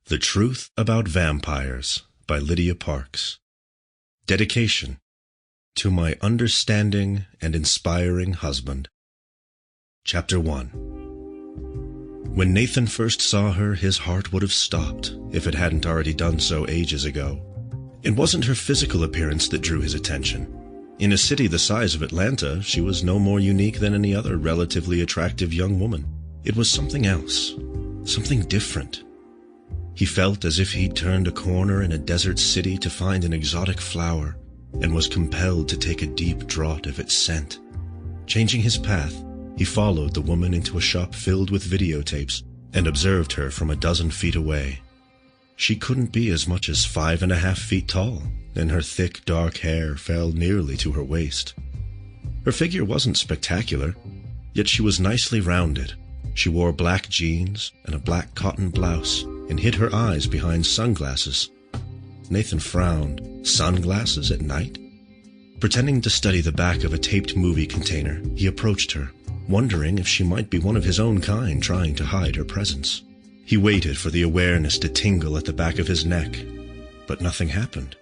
The Truth About Vampires by Lydia Parks. Dedication to my understanding and inspiring husband. Chapter 1. When Nathan first saw her, his heart would have stopped, if it hadn't already done so ages ago. It wasn't her physical appearance that drew his attention. In a city the size of Atlanta, she was no more unique than any other relatively attractive young woman. It was something else, something different. He felt as if he'd turned a corner in a desert city to find an exotic flower, and was compelled to take a deep draught of its scent. Changing his path, he followed the woman into a shop filled with videotapes and observed her from 12 feet away. She couldn't be as much as 5.5 feet tall, and her thick, dark hair fell nearly to her waist. Her figure wasn't spectacular, yet she was nicely rounded. She wore black jeans and a black cotton blouse, and hid her eyes behind sunglasses. Nathan frowned. Sunglasses at night? Pretending to study the back of a taped movie container, he approached her, wondering if she might be one of his own kind trying to hide her presence. He waited for the awareness to tingle at the back of his neck, but nothing happened.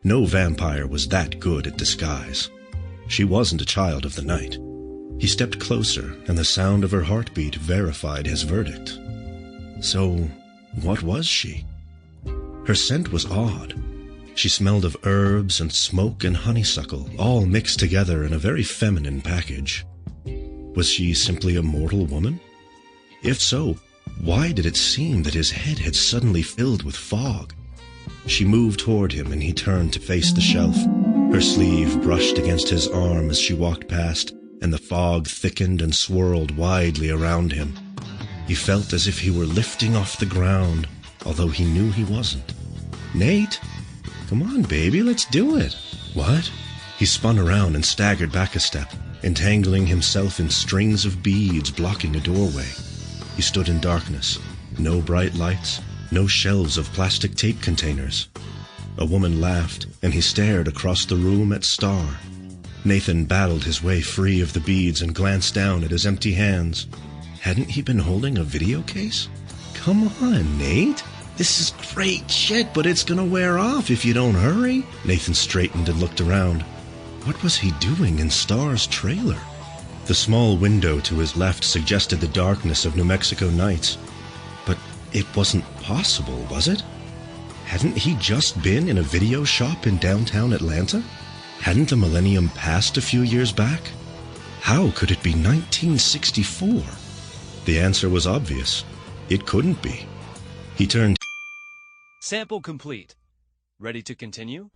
No vampire was that good at disguise. She wasn't a child of the night. He stepped closer, and the sound of her heartbeat verified his verdict. So, what was she? Her scent was odd. She smelled of herbs and smoke and honeysuckle, all mixed together in a very feminine package. Was she simply a mortal woman? If so, why did it seem that his head had suddenly filled with fog? She moved toward him, and he turned to face the shelf. Her sleeve brushed against his arm as she walked past, and the fog thickened and swirled widely around him. He felt as if he were lifting off the ground, although he knew he wasn't. "Nate? Come on, baby, let's do it." "What?" He spun around and staggered back a step, entangling himself in strings of beads blocking a doorway. He stood in darkness. No bright lights, no shelves of plastic tape containers. A woman laughed, and he stared across the room at Star. Nathan battled his way free of the beads and glanced down at his empty hands. Hadn't he been holding a video case? "Come on, Nate. This is great shit, but it's gonna wear off if you don't hurry." Nathan straightened and looked around. What was he doing in Star's trailer? The small window to his left suggested the darkness of New Mexico nights. But it wasn't possible, was it? Hadn't he just been in a video shop in downtown Atlanta? Hadn't the millennium passed a few years back? How could it be 1964? The answer was obvious. It couldn't be. He turned. Sample complete. Ready to continue?